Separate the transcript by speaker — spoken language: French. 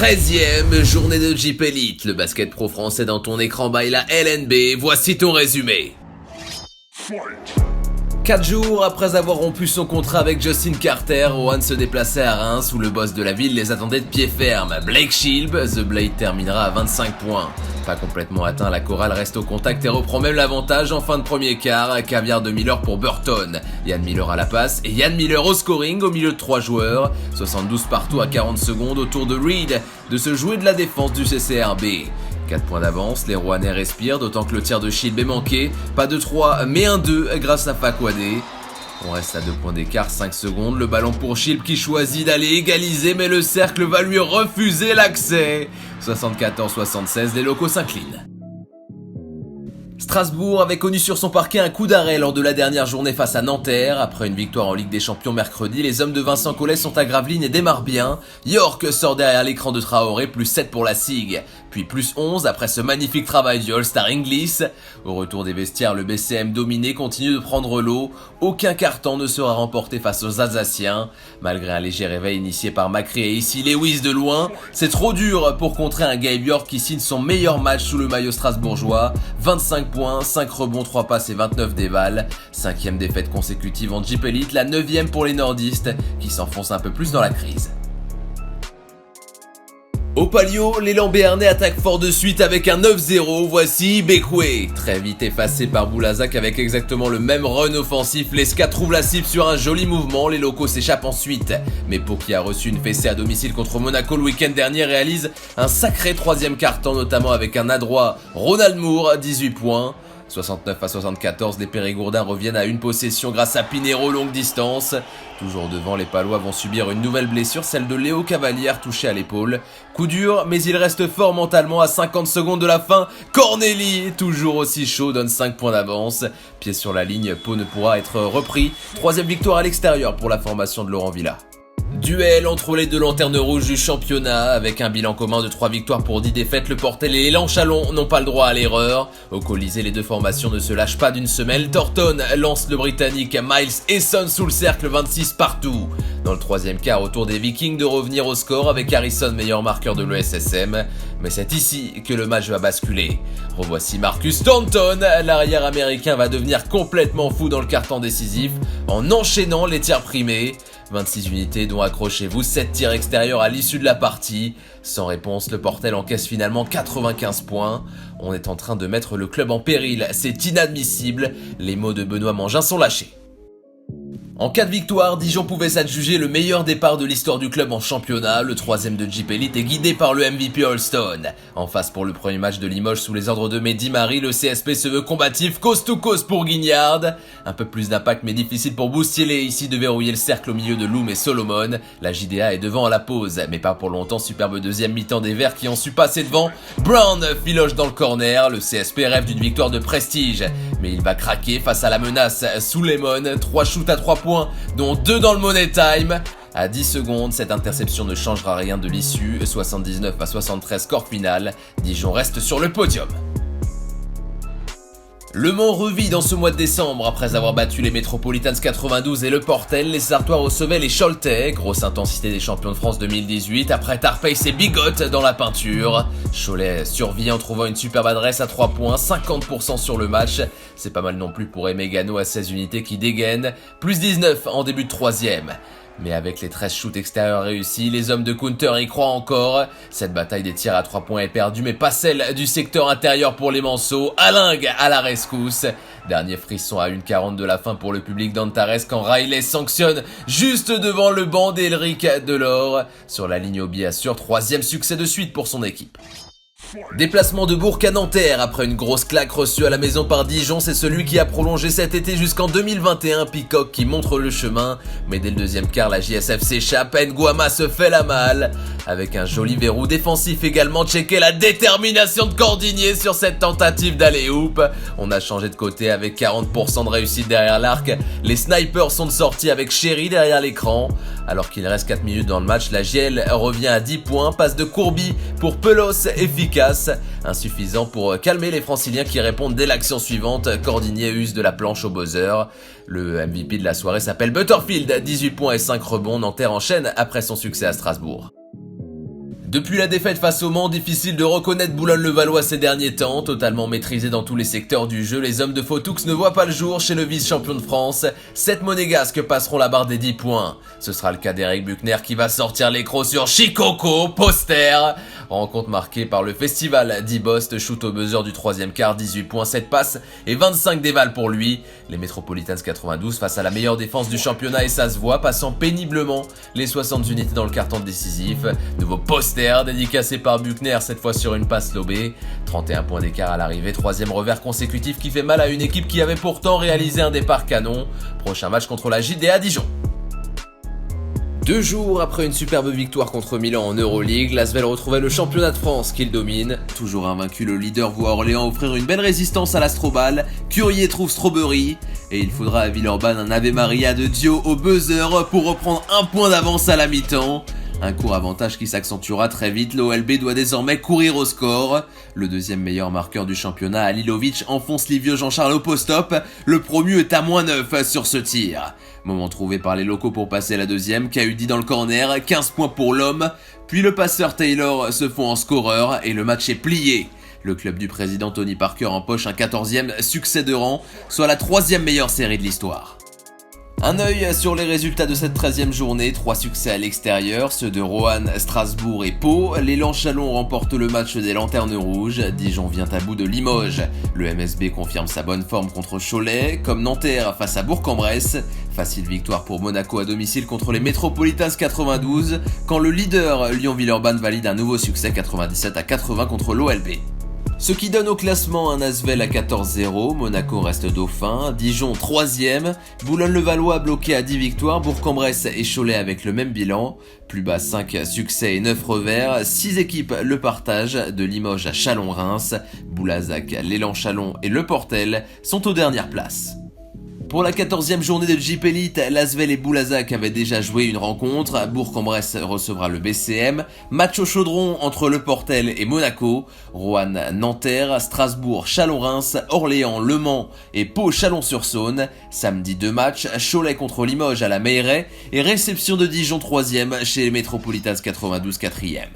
Speaker 1: 13e journée de Jeep Elite, le basket pro français dans ton écran by la LNB, voici ton résumé. 4 jours après avoir rompu son contrat avec Justin Carter, Rohan se déplaçait à Reims où le boss de la ville les attendait de pied ferme. Blake Shield, The Blade terminera à 25 points. Pas complètement atteint, la chorale reste au contact et reprend même l'avantage en fin de premier quart. Caviar de Miller pour Burton, Yann Miller à la passe et Yann Miller au scoring au milieu de 3 joueurs. 72 partout à 40 secondes autour de Reed de se jouer de la défense du CCRB. 4 points d'avance, les Rouennais respirent, d'autant que le tir de Shield est manqué. Pas de 3, mais un 2 grâce à Fakwade. On reste à 2 points d'écart, 5 secondes, le ballon pour Shield qui choisit d'aller égaliser, mais le cercle va lui refuser l'accès. 74-76, les locaux s'inclinent. Strasbourg avait connu sur son parquet un coup d'arrêt lors de la dernière journée face à Nanterre. Après une victoire en Ligue des Champions mercredi, les hommes de Vincent Collet sont à Gravelines et démarrent bien. York sort derrière l'écran de Traoré, plus 7 pour la SIG, puis plus 11 après ce magnifique travail du All-Star Inglis. Au retour des vestiaires, le BCM dominé continue de prendre l'eau. Aucun carton ne sera remporté face aux Alsaciens. Malgré un léger réveil initié par Macri et ici Lewis de loin, c'est trop dur pour contrer un Gabe York qui signe son meilleur match sous le maillot strasbourgeois. 25 points, 5 rebonds, 3 passes et 29 dévals. 5e défaite consécutive en Jeep Elite, la 9e pour les nordistes qui s'enfoncent un peu plus dans la crise. Au Palio, l'élan béarnais attaque fort de suite avec un 9-0, voici Bekwe. Très vite effacé par Boulazac avec exactement le même run offensif, les Ska trouvent la cible sur un joli mouvement, les locaux s'échappent ensuite. Mais Pau qui a reçu une fessée à domicile contre Monaco le week-end dernier réalise un sacré 3e quart-temps, notamment avec un adroit Ronald Moore, 18 points. 69-74, les Périgourdins reviennent à une possession grâce à Pinero longue distance. Toujours devant, les Palois vont subir une nouvelle blessure, celle de Léo Cavalière touché à l'épaule. Coup dur, mais il reste fort mentalement à 50 secondes de la fin. Cornélie, toujours aussi chaud, donne 5 points d'avance. Pied sur la ligne, Pau ne pourra être repris. 3e victoire à l'extérieur pour la formation de Laurent Villa. Duel entre les deux lanternes rouges du championnat, avec un bilan commun de 3 victoires pour 10 défaites, le Portel et l'élan Chalon n'ont pas le droit à l'erreur. Au Colisée, les deux formations ne se lâchent pas d'une semelle. Thornton lance le Britannique Miles Esson sous le cercle, 26 partout. Dans le 3e quart, au tour des Vikings de revenir au score avec Harrison meilleur marqueur de l'ESSM. Mais c'est ici que le match va basculer. Revoici Marcus Thornton, l'arrière américain va devenir complètement fou dans le quart-temps décisif en enchaînant les tirs primés. 26 unités dont, accrochez-vous, 7 tirs extérieurs à l'issue de la partie. Sans réponse, le Portel encaisse finalement 95 points. On est en train de mettre le club en péril, c'est inadmissible. Les mots de Benoît Mangin sont lâchés. En cas de victoire, Dijon pouvait s'adjuger le meilleur départ de l'histoire du club en championnat. Le 3e de Jeep Elite est guidé par le MVP Holston. En face pour le premier match de Limoges sous les ordres de Mehdi Marie, le CSP se veut combatif, coast to coast pour Guignard. Un peu plus d'impact mais difficile pour Boustielé, ici de verrouiller le cercle au milieu de Loum et Solomon. La JDA est devant à la pause, mais pas pour longtemps. Superbe 2e mi-temps des Verts qui ont su passer devant. Brown filoche dans le corner, le CSP rêve d'une victoire de prestige. Mais il va craquer face à la menace sous Lemon. 3 shoots à 3 points, dont 2 dans le Money Time. À 10 secondes, cette interception ne changera rien de l'issue. 79-73 score final. Dijon reste sur le podium. Le Mans revit dans ce mois de décembre après avoir battu les Metropolitans 92 et le Portel. Les Artois recevaient les Choletais, grosse intensité des champions de France 2018 après Tarpace et Bigotte dans la peinture. Cholet survit en trouvant une superbe adresse à 3 points, 50% sur le match. C'est pas mal non plus pour Aimé Gano à 16 unités qui dégaine, plus 19 en début de 3e. Mais avec les 13 shoots extérieurs réussis, les hommes de Counter y croient encore. Cette bataille des tirs à 3 points est perdue, mais pas celle du secteur intérieur pour les Manceaux. Alingue à la rescousse. Dernier frisson à 1:40 de la fin pour le public d'Antares quand Riley sanctionne juste devant le banc d'Elric Delors. Sur la ligne au billet assure, 3e succès de suite pour son équipe. Déplacement de Bourg à Nanterre après une grosse claque reçue à la maison par Dijon, c'est celui qui a prolongé cet été jusqu'en 2021. Peacock qui montre le chemin, mais dès le 2e quart, la JSF s'échappe. Nguama se fait la malle. Avec un joli verrou défensif également, checker la détermination de Cordinier sur cette tentative d'aller-hoop. On a changé de côté avec 40% de réussite derrière l'arc. Les snipers sont de sortie avec Chéri derrière l'écran. Alors qu'il reste 4 minutes dans le match, la GL revient à 10 points. Passe de Courby pour Pelos, efficace. Insuffisant pour calmer les franciliens qui répondent dès l'action suivante. Cordinier use de la planche au buzzer. Le MVP de la soirée s'appelle Butterfield, 18 points et 5 rebonds. Nanterre enchaîne après son succès à Strasbourg. Depuis la défaite face au Mans, difficile de reconnaître Boulogne-le-Valois ces derniers temps. Totalement maîtrisé dans tous les secteurs du jeu, les hommes de Fotoux ne voient pas le jour chez le vice-champion de France. 7 monégasques passeront la barre des 10 points. Ce sera le cas d'Eric Buchner qui va sortir l'écrou sur Chicoco, poster. Rencontre marquée par le festival d'Ibost, shoot au buzzer du 3e quart, 18 points, 7 passes et 25 dévals pour lui. Les Metropolitans 92 face à la meilleure défense du championnat et ça se voit, passant péniblement les 60 unités dans le carton décisif. Nouveau poster dédicacé par Buchner, cette fois sur une passe lobée. 31 points d'écart à l'arrivée, 3e revers consécutif qui fait mal à une équipe qui avait pourtant réalisé un départ canon. Prochain match contre la JDA Dijon. 2 jours après une superbe victoire contre Milan en Euroleague, l'Asvel retrouvait le championnat de France qu'il domine. Toujours invaincu, le leader voit Orléans offrir une belle résistance à l'Astrobal. Curier trouve Strawberry. Et il faudra à Villeurbanne un Ave Maria de Dio au buzzer pour reprendre un point d'avance à la mi-temps. Un court avantage qui s'accentuera très vite, l'OLB doit désormais courir au score. Le deuxième meilleur marqueur du championnat, Alilovic, enfonce les vieux Jean-Charles au post-op. Le promu est à -9 sur ce tir. Moment trouvé par les locaux pour passer à la deuxième, Cahudi dans le corner, 15 points pour l'homme. Puis le passeur Taylor se fond en scoreur et le match est plié. Le club du président Tony Parker empoche un 14e succès de rang, soit la 3e meilleure série de l'histoire. Un œil sur les résultats de cette 13e journée, 3 succès à l'extérieur, ceux de Roanne, Strasbourg et Pau. L'élan Chalon remporte le match des Lanternes Rouges, Dijon vient à bout de Limoges. Le MSB confirme sa bonne forme contre Cholet, comme Nanterre face à Bourg-en-Bresse. Facile victoire pour Monaco à domicile contre les Metropolitans 92, quand le leader Lyon-Villeurbanne valide un nouveau succès 97-80 contre l'OLB. Ce qui donne au classement un Asvel à 14-0, Monaco reste dauphin, Dijon 3e, Boulogne-le-Valois bloqué à 10 victoires, Bourg-en-Bresse et Cholet avec le même bilan. Plus bas 5 succès et 9 revers, 6 équipes le partagent, de Limoges à Chalon-Reims, Boulazac, l'Élan Chalon et Le Portel sont aux dernières places. Pour la 14e journée de Jeep Elite, l'Asvel et Boulazac avaient déjà joué une rencontre. Bourg-en-Bresse recevra le BCM. Match au chaudron entre Le Portel et Monaco. Roanne, Nanterre, Strasbourg, Chalon-Reims, Orléans, Le Mans et Pau, Chalon-sur-Saône. Samedi 2 matchs, Cholet contre Limoges à la Meilleraie et réception de Dijon 3e chez les Metropolitans 92 4e.